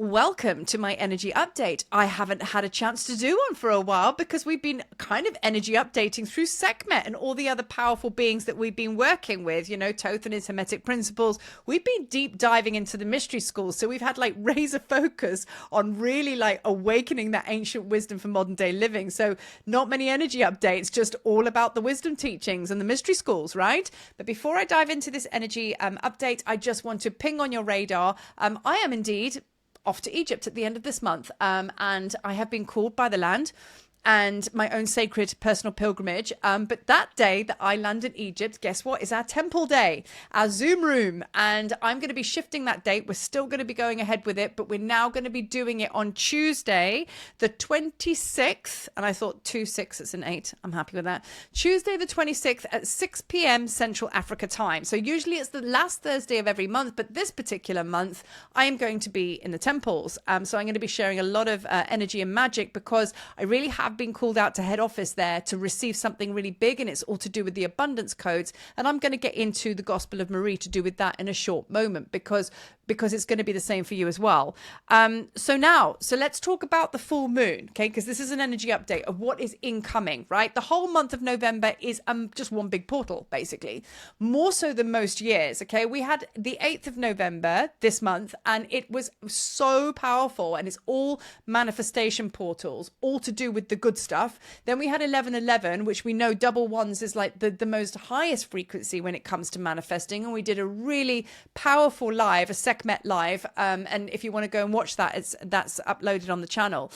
Welcome to my energy update. I haven't had a chance to do one for a while because we've been kind of energy updating through Sekhmet and all the other powerful beings that we've been working with, you know, Thoth and his Hermetic principles. We've been deep diving into the mystery schools. So we've had like razor focus on really like awakening that ancient wisdom for modern day living. So not many energy updates, just all about the wisdom teachings and the mystery schools, right? But before I dive into this energy update, I just want to ping on your radar. I am indeed off to Egypt at the end of this month. And I have been called by the land and my own sacred personal pilgrimage. But that day that I land in Egypt, guess what? Is our temple day, our Zoom room. And I'm going to be shifting that date. We're still going to be going ahead with it, but we're now going to be doing it on Tuesday, the 26th. And I thought 2-6, it's an 8. I'm happy with that. Tuesday, the 26th at 6 p.m. Central Africa time. So usually it's the last Thursday of every month, but this particular month, I am going to be in the temples. So I'm going to be sharing a lot of energy and magic because I really have been called out to head office there to receive something really big, and it's all to do with the abundance codes. And I'm going to get into the Gospel of Marie to do with that in a short moment because it's going to be the same for you as well. So let's talk about the full moon, okay? Because this is an energy update of what is incoming, right? The whole month of November is just one big portal, basically, more so than most years, okay? We had the 8th of November this month, and it was so powerful, and it's all manifestation portals, all to do with the good stuff. Then we had 1111, which we know double ones is like the most highest frequency when it comes to manifesting, and we did a really powerful live, a Sekhmet live, and if you want to go and watch that, that's uploaded on the channel.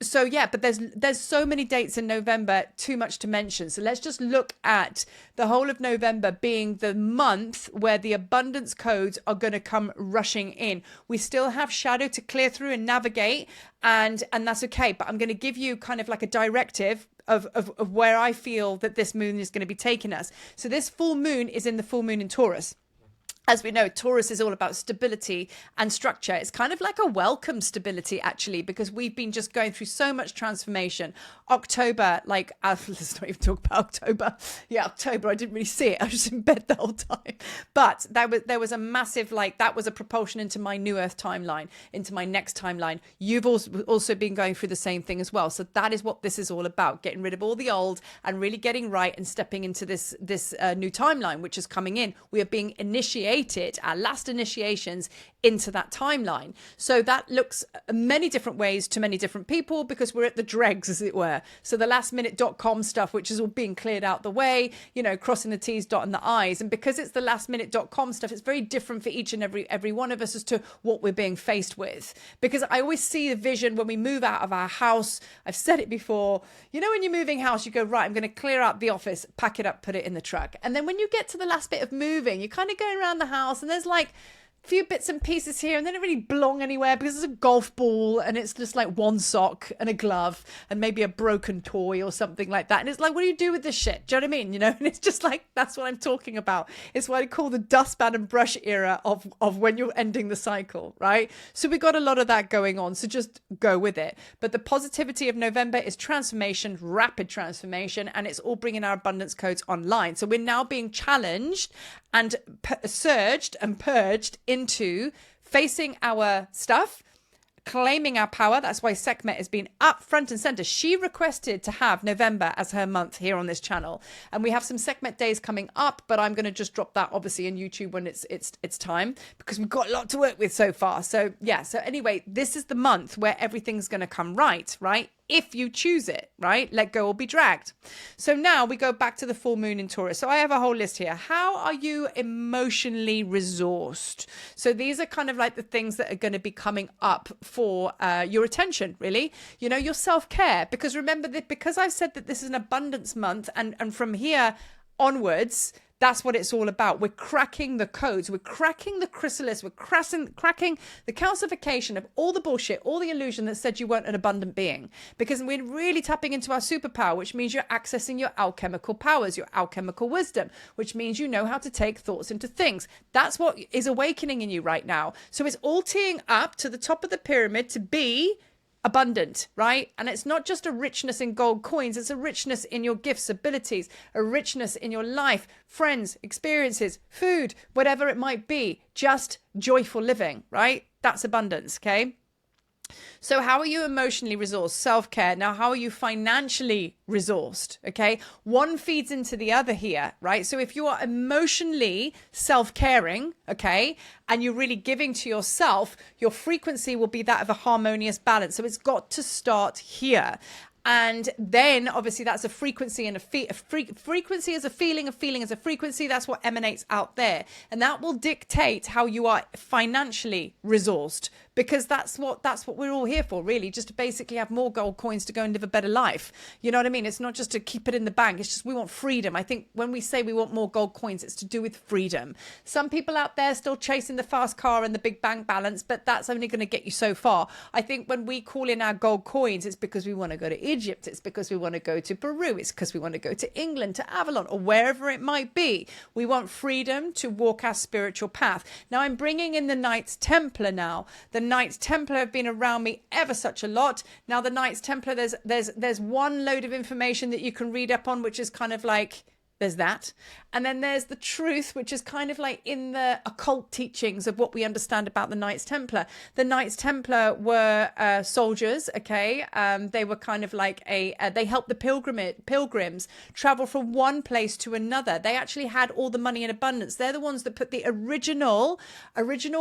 So yeah, but there's so many dates in November, too much to mention. So let's just look at the whole of November being the month where the abundance codes are going to come rushing in. We still have shadow to clear through and navigate, and that's okay. But I'm going to give you kind of like a directive of where I feel that this moon is going to be taking us. So this full moon is in the full moon in Taurus. As we know, Taurus is all about stability and structure. It's kind of like a welcome stability, actually, because we've been just going through so much transformation. October, like, let's not even talk about October. Yeah, October, I didn't really see it. I was just in bed the whole time. But there was a massive, like, that was a propulsion into my new Earth timeline, into my next timeline. You've also been going through the same thing as well. So that is what this is all about, getting rid of all the old and really getting right and stepping into this new timeline, which is coming in. We are being initiated, our last initiations into that timeline. So that looks many different ways to many different people because we're at the dregs, as it were. So the lastminute.com stuff, which is all being cleared out the way, you know, crossing the T's, dotting the I's. And because it's the lastminute.com stuff, it's very different for each and every one of us as to what we're being faced with. Because I always see the vision when we move out of our house. I've said it before, you know, when you're moving house, you go, right, I'm going to clear out the office, pack it up, put it in the truck. And then when you get to the last bit of moving, you're kind of going around the house and there's like few bits and pieces here and they don't really belong anywhere because there's a golf ball and it's just like one sock and a glove and maybe a broken toy or something like that. And it's like, what do you do with this shit? Do you know what I mean? You know, and it's just like, that's what I'm talking about. It's what I call the dustpan and brush era of when you're ending the cycle, right? So we got a lot of that going on. So just go with it. But the positivity of November is transformation, rapid transformation, and it's all bringing our abundance codes online. So we're now being challenged and surged and purged into facing our stuff, claiming our power. That's why Sekhmet has been up front and center. She requested to have November as her month here on this channel, and we have some Sekhmet days coming up, but I'm going to just drop that obviously in YouTube when it's time, because we've got a lot to work with so far. So yeah, so anyway, this is the month where everything's going to come right if you choose it, right? Let go or be dragged. So now we go back to the full moon in Taurus. So I have a whole list here. How are you emotionally resourced? So these are kind of like the things that are going to be coming up for your attention, really. You know, your self-care. Because remember that because I've said that this is an abundance month, and from here onwards, that's what it's all about. We're cracking the codes. We're cracking the chrysalis. We're cracking the calcification of all the bullshit, all the illusion that said you weren't an abundant being. Because we're really tapping into our superpower, which means you're accessing your alchemical powers, your alchemical wisdom, which means you know how to take thoughts into things. That's what is awakening in you right now. So it's all teeing up to the top of the pyramid to be abundant, right? And it's not just a richness in gold coins, it's a richness in your gifts, abilities, a richness in your life, friends, experiences, food, whatever it might be, just joyful living, right? That's abundance, okay? So how are you emotionally resourced? Self-care. Now, how are you financially resourced? Okay. One feeds into the other here, right? So if you are emotionally self-caring, okay, and you're really giving to yourself, your frequency will be that of a harmonious balance. So it's got to start here. And then obviously that's a frequency, and frequency is a feeling is a frequency. That's what emanates out there. And that will dictate how you are financially resourced, because that's what we're all here for, really, just to basically have more gold coins to go and live a better life. You know what I mean? It's not just to keep it in the bank. It's just we want freedom. I think when we say we want more gold coins, it's to do with freedom. Some people out there still chasing the fast car and the big bank balance, but that's only going to get you so far. I think when we call in our gold coins, it's because we want to go to Egypt. It's because we want to go to Peru. It's because we want to go to England, to Avalon, or wherever it might be. We want freedom to walk our spiritual path. Now I'm bringing in the Knights Templar now. The Knights Templar have been around me ever such a lot. Now the Knights Templar, there's one load of information that you can read up on, which is kind of like, there's that. And then there's the truth, which is kind of like in the occult teachings of what we understand about the Knights Templar. The Knights Templar were soldiers, okay? They were kind of like they helped the pilgrims travel from one place to another. They actually had all the money in abundance. They're the ones that put the original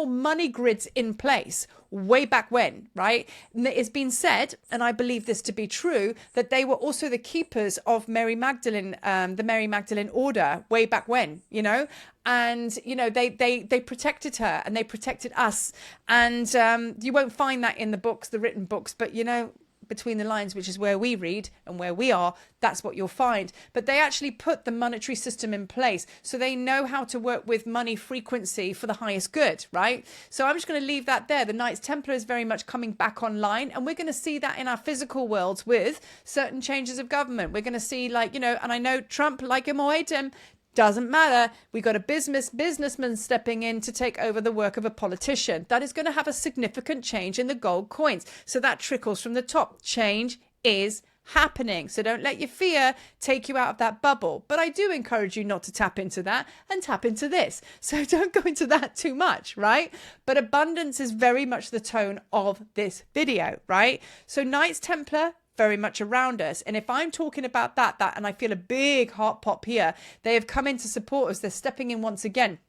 money grids in place way back when, right? And it's been said, and I believe this to be true, that they were also the keepers of Mary Magdalene, the Mary Magdalene order way back when, you know, and, you know, they protected her and they protected us. And you won't find that in the books, the written books, but, you know, between the lines, which is where we read and where we are, that's what you'll find. But they actually put the monetary system in place, so they know how to work with money frequency for the highest good, right? So I'm just going to leave that there. The Knights Templar is very much coming back online, and we're going to see that in our physical worlds with certain changes of government. We're going to see, like, you know, and I know Trump, like him or hate him, doesn't matter. We got a businessman stepping in to take over the work of a politician. That is going to have a significant change in the gold coins. So that trickles from the top. Change is happening. So don't let your fear take you out of that bubble. But I do encourage you not to tap into that and tap into this. So don't go into that too much, right? But abundance is very much the tone of this video, right? So Knights Templar, very much around us. And if I'm talking about that, and I feel a big heart pop here, they have come in to support us. They're stepping in once again.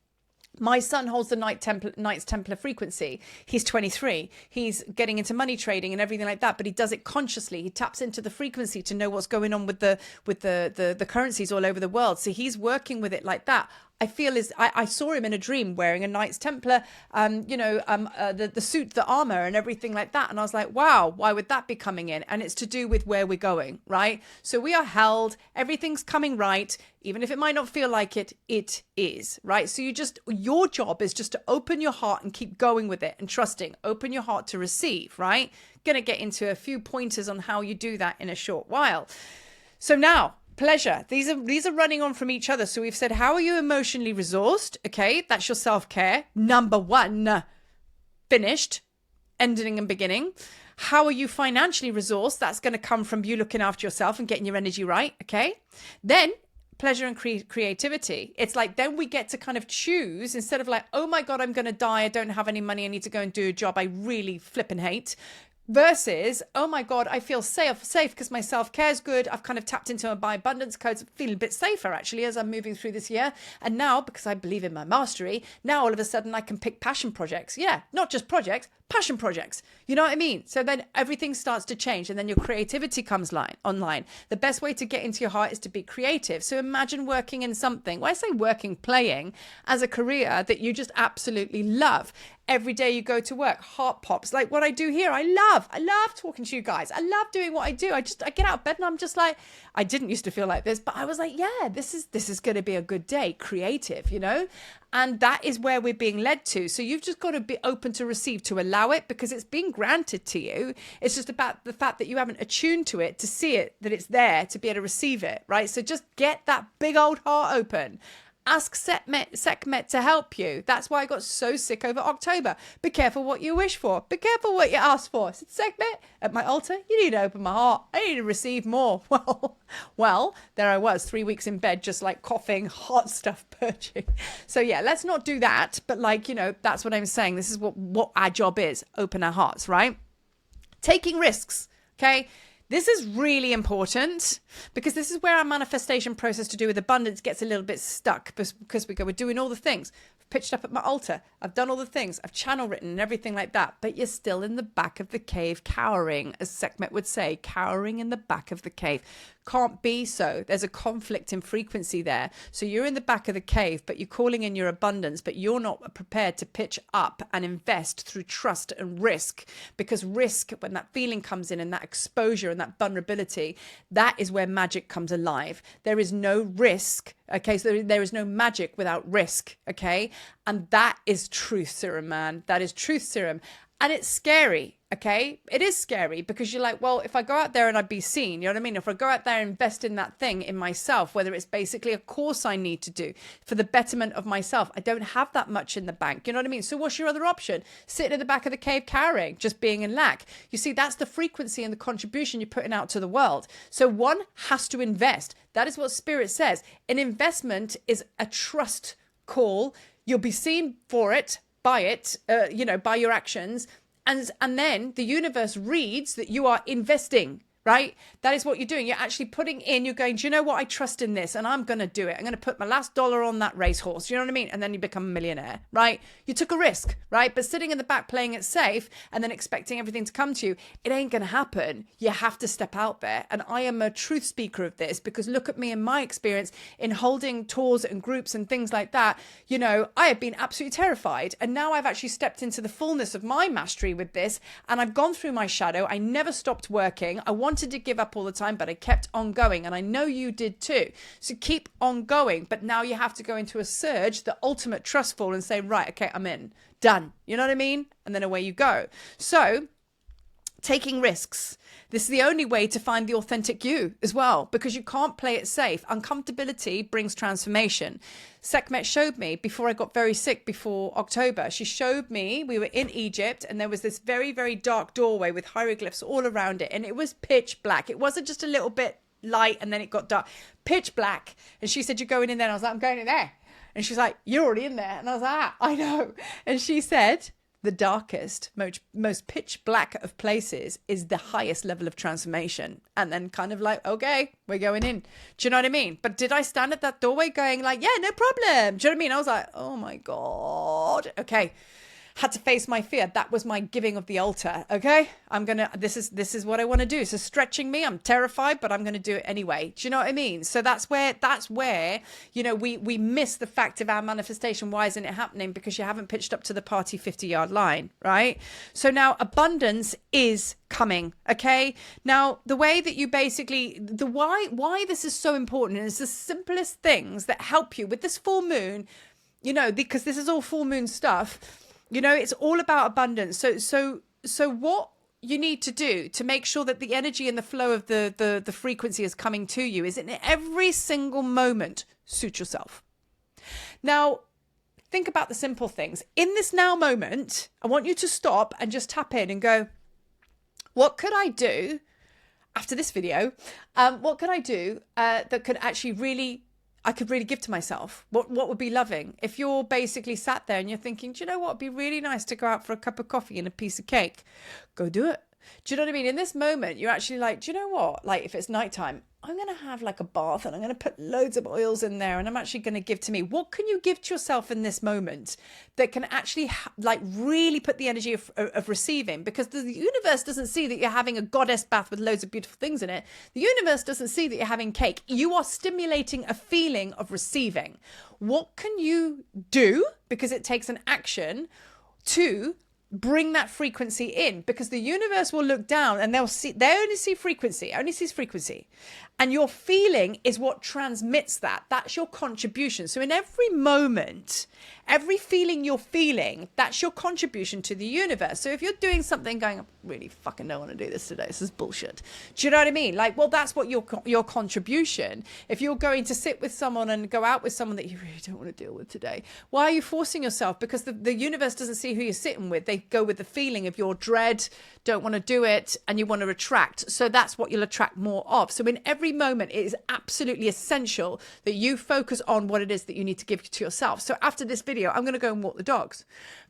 My son holds the Knights Templar frequency. He's 23. He's getting into money trading and everything like that, but he does it consciously. He taps into the frequency to know what's going on with the currencies all over the world. So he's working with it like that. I feel I saw him in a dream wearing a Knights Templar, the suit, the armor and everything like that. And I was like, wow, why would that be coming in? And it's to do with where we're going, right? So we are held, everything's coming right. Even if it might not feel like it, it is, right? So your job is just to open your heart and keep going with it and trusting. Open your heart to receive, right? Going to get into a few pointers on how you do that in a short while. So now, pleasure. These are running on from each other. So we've said, how are you emotionally resourced? Okay, that's your self-care. Number one, finished, ending and beginning. How are you financially resourced? That's going to come from you looking after yourself and getting your energy right. Okay, then pleasure and creativity. It's like, then we get to kind of choose, instead of like, oh my God, I'm going to die. I don't have any money. I need to go and do a job I really flipping hate. Versus, oh my God, I feel safe because my self-care is good. I've kind of tapped into my abundance codes. I'm feeling a bit safer actually as I'm moving through this year. And now, because I believe in my mastery, now all of a sudden I can pick passion projects. Yeah, not just projects, passion projects. You know what I mean? So then everything starts to change, and then your creativity comes online. The best way to get into your heart is to be creative. So imagine working in something, when I say working, playing as a career that you just absolutely love. Every day you go to work, heart pops. Like what I do here, I love talking to you guys. I love doing what I do. I get out of bed and I'm just like, I didn't used to feel like this, but I was like, yeah, this is going to be a good day. Creative, you know? And that is where we're being led to. So you've just got to be open to receive, to allow it, because it's being granted to you. It's just about the fact that you haven't attuned to it, to see it, that it's there, to be able to receive it, right? So just get that big old heart open Ask Sekhmet to help you. That's why I got so sick over October. Be careful what you wish for. Be careful what you ask for. I said, Sekhmet, at my altar, you need to open my heart. I need to receive more. Well, there I was, 3 weeks in bed, just like coughing, hot stuff purging. So yeah, let's not do that. But like, that's what I'm saying. This is what our job is. Open our hearts, right? Taking risks, okay? This is really important because this is where our manifestation process to do with abundance gets a little bit stuck because we're doing all the things. I've pitched up at my altar. I've done all the things. I've channel written and everything like that. But you're still in the back of the cave, cowering, as Sekhmet would say, cowering in the back of the cave. Can't be so. There's a conflict in frequency there. So you're in the back of the cave, but you're calling in your abundance, but you're not prepared to pitch up and invest through trust and risk, because risk, when that feeling comes in and that exposure and that vulnerability, that is where magic comes alive. There is no risk. Okay, so there is no magic without risk. Okay, and that is truth serum, man. That is truth serum. And it's scary, okay? It is scary because you're like, well, if I go out there and I'd be seen, you know what I mean? If I go out there and invest in that thing in myself, whether it's basically a course I need to do for the betterment of myself, I don't have that much in the bank, you know what I mean? So what's your other option? Sitting at the back of the cave cowering, just being in lack. You see, that's the frequency and the contribution you're putting out to the world. So one has to invest. That is what Spirit says. An investment is a trust call. You'll be seen for it, by it, by your actions. And then the universe reads that you are investing, right? That is what you're doing. You're actually putting in, you're going, do you know what? I trust in this and I'm going to do it. I'm going to put my last dollar on that racehorse. You know what I mean? And then you become a millionaire, right? You took a risk, right? But sitting in the back playing it safe and then expecting everything to come to you, it ain't going to happen. You have to step out there. And I am a truth speaker of this because look at me in my experience in holding tours and groups and things like that. I have been absolutely terrified. And now I've actually stepped into the fullness of my mastery with this. And I've gone through my shadow. I never stopped working. I wanted to give up all the time, but I kept on going. And I know you did too. So keep on going. But now you have to go into a surge, the ultimate trustful, and say, right, okay, I'm in. Done. You know what I mean? And then away you go. So taking risks. This is the only way to find the authentic you as well, because you can't play it safe. Uncomfortability brings transformation. Sekhmet showed me before I got very sick before October. She showed me, we were in Egypt and there was this very, very dark doorway with hieroglyphs all around it. And it was pitch black. It wasn't just a little bit light and then it got dark. Pitch black. And she said, you're going in there. And I was like, I'm going in there. And she's like, you're already in there. And I was like, I know. And she said, the darkest, most pitch black of places is the highest level of transformation. And then kind of like, okay, we're going in. Do you know what I mean? But did I stand at that doorway going like, yeah, no problem? Do you know what I mean? I was like, oh my God. Okay. Had to face my fear. That was my giving of the altar. Okay. This is what I want to do. So stretching me, I'm terrified, but I'm going to do it anyway. Do you know what I mean? So that's where, we miss the fact of our manifestation. Why isn't it happening? Because you haven't pitched up to the party 50-yard line, right? So now abundance is coming. Okay. Now the way that you basically, why this is so important is the simplest things that help you with this full moon, because this is all full moon stuff. It's all about abundance. So what you need to do to make sure that the energy and the flow of the frequency is coming to you is in every single moment, suit yourself. Now, think about the simple things. In this now moment, I want you to stop and just tap in and go, what could I do after this video? What could I do that could actually I could really give to myself? What would be loving? If you're basically sat there and you're thinking, do you know what? It'd be really nice to go out for a cup of coffee and a piece of cake. Go do it. Do you know what I mean? In this moment, you're actually like, do you know what? Like if it's nighttime, I'm going to have like a bath and I'm going to put loads of oils in there and I'm actually going to give to me. What can you give to yourself in this moment that can actually really put the energy of receiving? Because the universe doesn't see that you're having a goddess bath with loads of beautiful things in it. The universe doesn't see that you're having cake. You are stimulating a feeling of receiving. What can you do? Because it takes an action to bring that frequency in, because the universe will look down and they only see frequency, And your feeling is what transmits that. That's your contribution. So in every moment, every feeling you're feeling, that's your contribution to the universe. So if you're doing something going, I really fucking don't want to do this today, this is bullshit. Do you know what I mean? Like, well, that's what your contribution. If you're going to sit with someone and go out with someone that you really don't want to deal with today, why are you forcing yourself? Because the universe doesn't see who you're sitting with. They go with the feeling of your dread, don't want to do it, and you want to retract. So that's what you'll attract more of. So in every moment, it is absolutely essential that you focus on what it is that you need to give to yourself. So after this video, I'm going to go and walk the dogs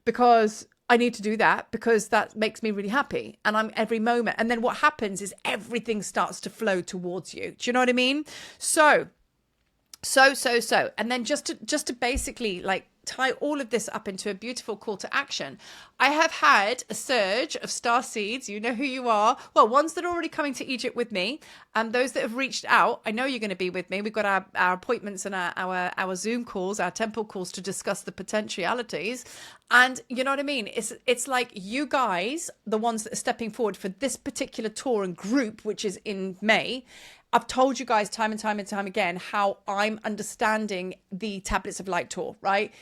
because I need to do that, because that makes me really happy. And I'm every moment. And then what happens is everything starts to flow towards you. Do you know what I mean? So. And then just to basically like tie all of this up into a beautiful call to action. I have had a surge of star seeds. You know who you are. Well, ones that are already coming to Egypt with me, and those that have reached out. I know you're going to be with me. We've got our appointments and our Zoom calls, our temple calls to discuss the potentialities. And you know what I mean? It's like you guys, the ones that are stepping forward for this particular tour and group, which is in May. I've told you guys time and time again how I'm understanding the Tablets of Light tour, right?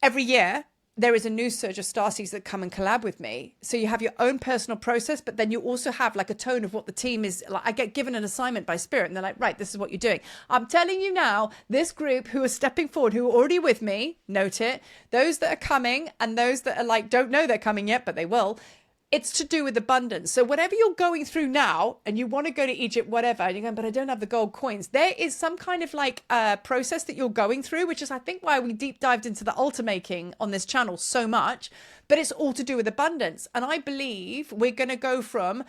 Every year, there is a new surge of starseeds that come and collab with me. So you have your own personal process, but then you also have like a tone of what the team is like. I get given an assignment by Spirit and they're like, right, this is what you're doing. I'm telling you now, this group who are stepping forward, who are already with me, note it, those that are coming and those that are like, don't know they're coming yet, but they will. It's to do with abundance. So whatever you're going through now and you want to go to Egypt, whatever, and you're going, but I don't have the gold coins. There is some kind of like process that you're going through, which is I think why we deep dived into the altar making on this channel so much, but it's all to do with abundance. And I believe we're going to go from,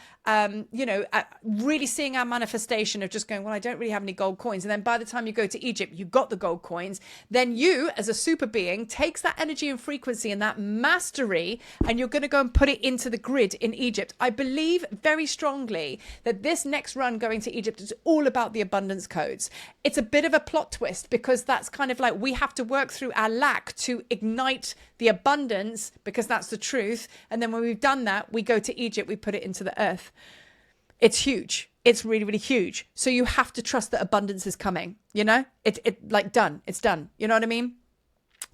really seeing our manifestation of just going, well, I don't really have any gold coins. And then by the time you go to Egypt, you got the gold coins. Then you as a super being takes that energy and frequency and that mastery, and you're going to go and put it into the grid in Egypt. I believe very strongly that this next run going to Egypt is all about the abundance codes. It's a bit of a plot twist because that's kind of like we have to work through our lack to ignite the abundance because that's the truth. And then when we've done that, we go to Egypt, we put it into the earth. It's huge. It's really, really huge. So you have to trust that abundance is coming, you know, it's done. It's done. You know what I mean?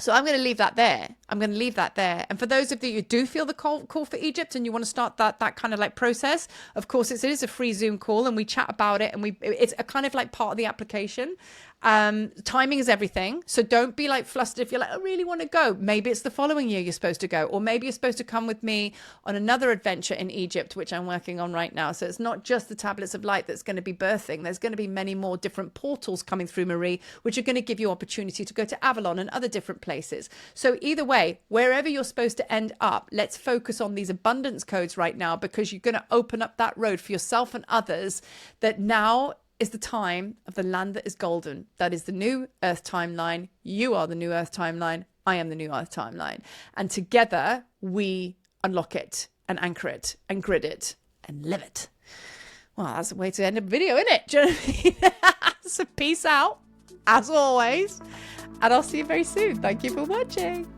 So I'm going to leave that there. And for those of you who do feel the call for Egypt and you want to start that kind of like process, of course, it is a free Zoom call and we chat about it and it's a kind of like part of the application. Timing is everything. So don't be like flustered if you're like, I really want to go. Maybe it's the following year you're supposed to go, or maybe you're supposed to come with me on another adventure in Egypt, which I'm working on right now. So it's not just the Tablets of Light that's going to be birthing. There's going to be many more different portals coming through, Marie, which are going to give you opportunity to go to Avalon and other different places. So either way, wherever you're supposed to end up, let's focus on these abundance codes right now, because you're going to open up that road for yourself and others that now is the time of the land that is golden. That is the new earth timeline. You are the new earth timeline. I am the new earth timeline. And together we unlock it and anchor it and grid it and live it. Well, that's a way to end a video, isn't it? Do you know what I mean? So peace out, as always. And I'll see you very soon. Thank you for watching.